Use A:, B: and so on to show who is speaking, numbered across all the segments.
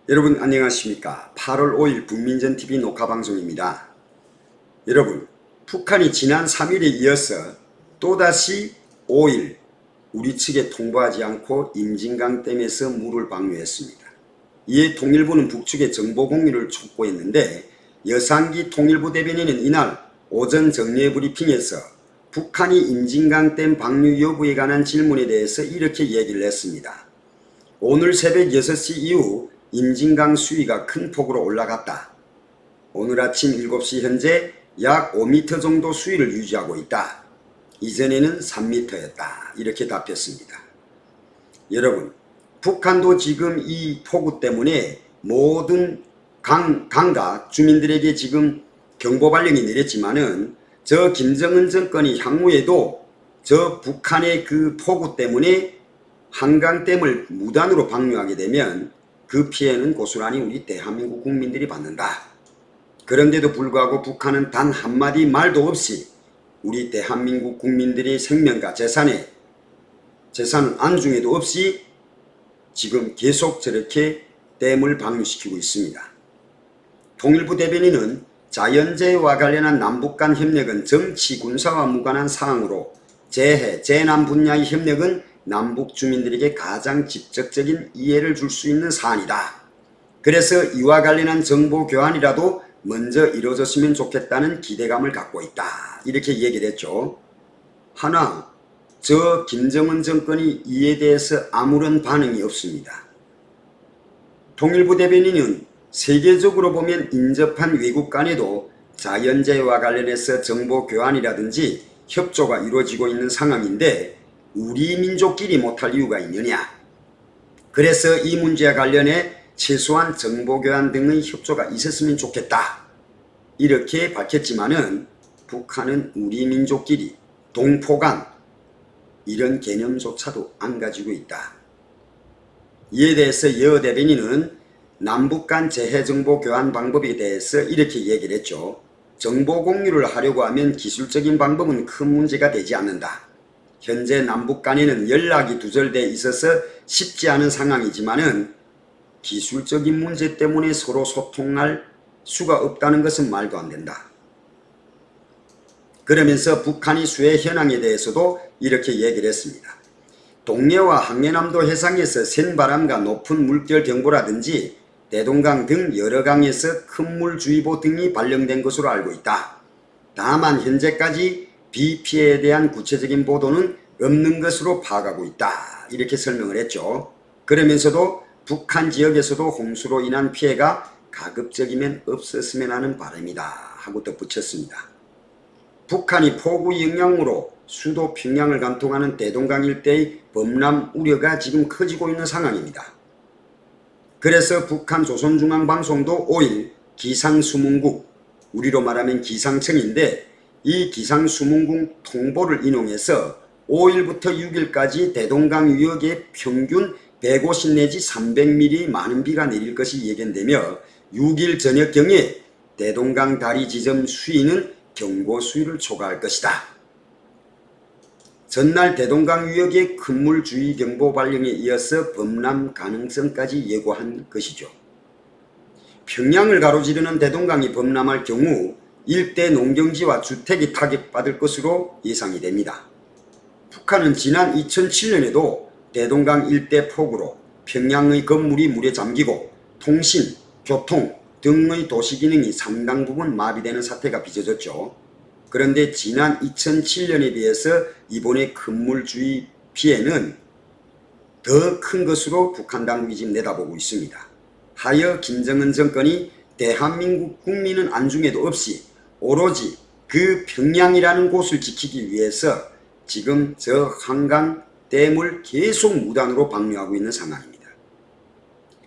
A: 여러분 안녕하십니까. 8월 5일 국민전TV 녹화방송입니다. 여러분, 북한이 지난 3일에 이어서 또다시 5일 우리 측에 통보하지 않고 임진강댐에서 물을 방류했습니다. 이에 통일부는 북측의 정보 공유를 촉구했는데, 여상기 통일부 대변인은 이날 오전 정례 브리핑에서 북한이 임진강댐 방류 여부에 관한 질문에 대해서 이렇게 얘기를 했습니다. 오늘 새벽 6시 이후 임진강 수위가 큰 폭으로 올라갔다. 오늘 아침 7시 현재 약 5m 정도 수위를 유지하고 있다. 이전에는 3m였다. 이렇게 답했습니다. 여러분, 북한도 지금 이 폭우 때문에 모든 강과 주민들에게 지금 경보 발령이 내렸지만은 저 김정은 정권이 향후에도 저 북한의 그 폭우 때문에 한강댐을 무단으로 방류하게 되면 그 피해는 고스란히 우리 대한민국 국민들이 받는다. 그런데도 불구하고 북한은 단 한마디 말도 없이 우리 대한민국 국민들의 생명과 재산은 안중에도 없이 지금 계속 저렇게 댐을 방류시키고 있습니다. 통일부 대변인은 자연재해와 관련한 남북 간 협력은 정치, 군사와 무관한 사항으로 재해, 재난 분야의 협력은 남북 주민들에게 가장 직접적인 이해를 줄 수 있는 사안이다. 그래서 이와 관련한 정보 교환이라도 먼저 이루어졌으면 좋겠다는 기대감을 갖고 있다. 이렇게 얘기를 했죠. 하나, 저 김정은 정권이 이에 대해서 아무런 반응이 없습니다. 통일부 대변인은 세계적으로 보면 인접한 외국 간에도 자연재해와 관련해서 정보 교환이라든지 협조가 이루어지고 있는 상황인데 우리 민족끼리 못할 이유가 있느냐. 그래서 이 문제와 관련해 최소한 정보교환 등의 협조가 있었으면 좋겠다. 이렇게 밝혔지만은 북한은 우리 민족끼리 동포간 이런 개념조차도 안 가지고 있다. 이에 대해서 여 대변인은 남북 간 재해정보 교환 방법에 대해서 이렇게 얘기를 했죠. 정보 공유를 하려고 하면 기술적인 방법은 큰 문제가 되지 않는다. 현재 남북 간에는 연락이 두절돼 있어서 쉽지 않은 상황이지만은 기술적인 문제 때문에 서로 소통할 수가 없다는 것은 말도 안 된다. 그러면서 북한이 수해 현황에 대해서도 이렇게 얘기를 했습니다. 동해와 항해남도 해상에서 센바람과 높은 물결 경보라든지 대동강 등 여러 강에서 큰 물주의보 등이 발령된 것으로 알고 있다. 다만 현재까지 비 피해에 대한 구체적인 보도는 없는 것으로 파악하고 있다. 이렇게 설명을 했죠. 그러면서도 북한 지역에서도 홍수로 인한 피해가 가급적이면 없었으면 하는 바람이다 하고 덧붙였습니다. 북한이 폭우 영향으로 수도 평양을 관통하는 대동강 일대의 범람 우려가 지금 커지고 있는 상황입니다. 그래서 북한 조선중앙방송도 5일 기상수문국, 우리로 말하면 기상청인데 이 기상수문국 통보를 인용해서 5일부터 6일까지 대동강 유역에 평균 150 내지 300mm 많은 비가 내릴 것이 예견되며 6일 저녁경에 대동강 다리 지점 수위는 경고 수위를 초과할 것이다. 전날 대동강 유역의 큰 물주의 경보 발령에 이어서 범람 가능성까지 예고한 것이죠. 평양을 가로지르는 대동강이 범람할 경우 일대 농경지와 주택이 타격받을 것으로 예상이 됩니다. 북한은 지난 2007년에도 대동강 일대 폭우로 평양의 건물이 물에 잠기고 통신, 교통 등의 도시기능이 상당 부분 마비되는 사태가 빚어졌죠. 그런데 지난 2007년에 비해서 이번의 큰물주의 피해는 더 큰 것으로 북한 당국이 지금 내다보고 있습니다. 하여 김정은 정권이 대한민국 국민은 안중에도 없이 오로지 그 평양이라는 곳을 지키기 위해서 지금 저 한강댐을 계속 무단으로 방류하고 있는 상황입니다.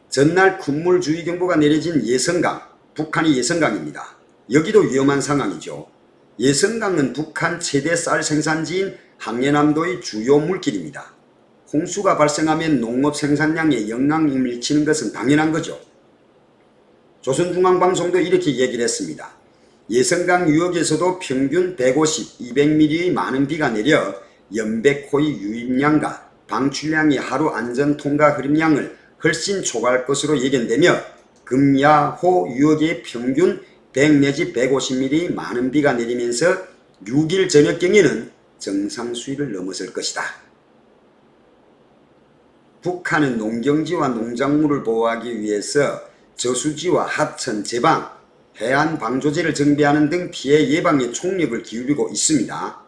A: 전날 큰물주의경보가 내려진 예성강, 북한의 예성강입니다. 여기도 위험한 상황이죠. 예성강은 북한 최대 쌀 생산지인 항해남도의 주요 물길입니다. 홍수가 발생하면 농업 생산량에 영향을 미치는 것은 당연한 거죠. 조선중앙방송도 이렇게 얘기를 했습니다. 예성강 유역에서도 평균 150, 200mm의 많은 비가 내려 연백호의 유입량과 방출량이 하루 안전통과 흐름량을 훨씬 초과할 것으로 예견되며 금야호 유역에 평균 100 내지 150mm 많은 비가 내리면서 6일 저녁경에는 정상 수위를 넘어설 것이다. 북한은 농경지와 농작물을 보호하기 위해서 저수지와 하천, 제방, 해안 방조제를 정비하는 등 피해 예방에 총력을 기울이고 있습니다.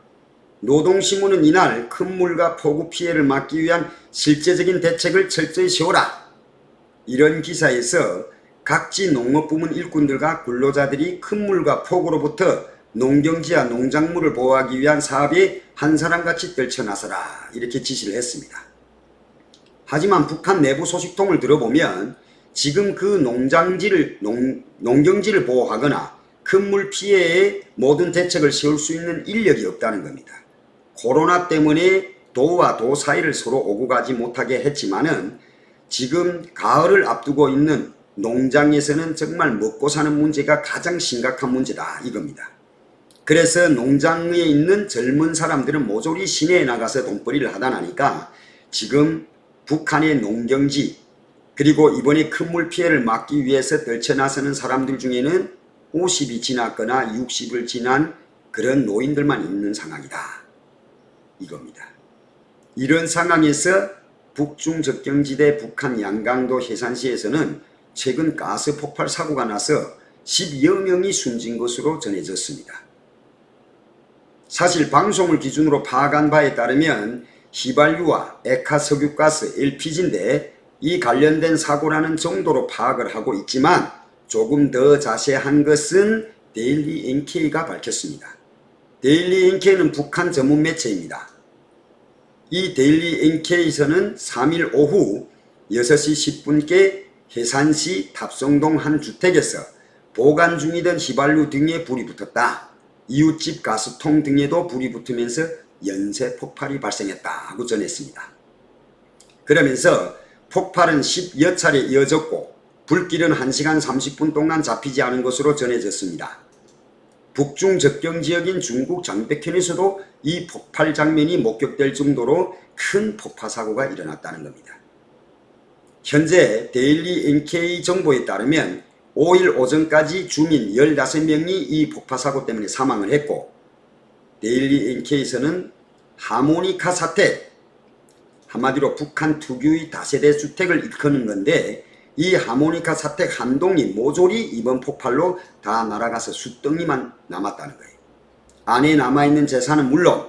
A: 노동신문은 이날 큰 물과 폭우 피해를 막기 위한 실제적인 대책을 철저히 세워라. 이런 기사에서 각지 농업부문 일꾼들과 근로자들이 큰 물과 폭우로부터 농경지와 농작물을 보호하기 위한 사업에 한 사람같이 떨쳐나서라 이렇게 지시를 했습니다. 하지만 북한 내부 소식통을 들어보면 지금 그 농경지를 보호하거나 큰 물 피해에 모든 대책을 세울 수 있는 인력이 없다는 겁니다. 코로나 때문에 도와 도 사이를 서로 오고 가지 못하게 했지만은 지금 가을을 앞두고 있는 농장에서는 정말 먹고 사는 문제가 가장 심각한 문제다 이겁니다. 그래서 농장에 있는 젊은 사람들은 모조리 시내에 나가서 돈벌이를 하다 나니까 지금 북한의 농경지 그리고 이번에 큰 물 피해를 막기 위해서 떨쳐나서는 사람들 중에는 50이 지났거나 60을 지난 그런 노인들만 있는 상황이다 이겁니다. 이런 상황에서 북중 접경지대 북한 양강도 해산시에서는 최근 가스 폭발 사고가 나서 10여 명이 숨진 것으로 전해졌습니다. 사실 방송을 기준으로 파악한 바에 따르면 휘발유와 액화석유가스 LPG인데 이 관련된 사고라는 정도로 파악을 하고 있지만 조금 더 자세한 것은 데일리 NK가 밝혔습니다. 데일리 NK는 북한 전문 매체입니다. 이 데일리 NK에서는 3일 오후 6시 10분께 해산시 탑성동 한 주택에서 보관 중이던 휘발유 등에 불이 붙었다. 이웃집 가스통 등에도 불이 붙으면서 연쇄 폭발이 발생했다고 전했습니다. 그러면서 폭발은 10여 차례 이어졌고 불길은 1시간 30분 동안 잡히지 않은 것으로 전해졌습니다. 북중 접경지역인 중국 장백현에서도 이 폭발 장면이 목격될 정도로 큰 폭파 사고가 일어났다는 겁니다. 현재 데일리 NK 정보에 따르면 5일 오전까지 주민 15명이 이 폭파 사고 때문에 사망을 했고 데일리 NK에서는 하모니카 사태, 한마디로 북한 특유의 다세대 주택을 일컫는 건데 이 하모니카 사택 한 동이 모조리 이번 폭발로 다 날아가서 숫덩이만 남았다는 거예요. 안에 남아있는 재산은 물론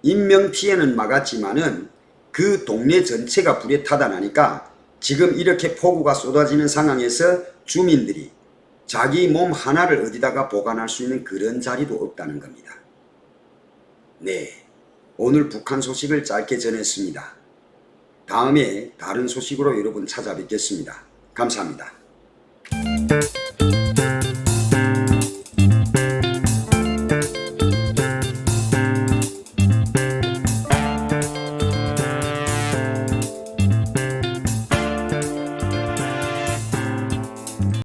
A: 인명피해는 막았지만은 그 동네 전체가 불에 타다 나니까 지금 이렇게 폭우가 쏟아지는 상황에서 주민들이 자기 몸 하나를 어디다가 보관할 수 있는 그런 자리도 없다는 겁니다. 네, 오늘 북한 소식을 짧게 전했습니다. 다음에 다른 소식으로 여러분 찾아뵙겠습니다. 감사합니다.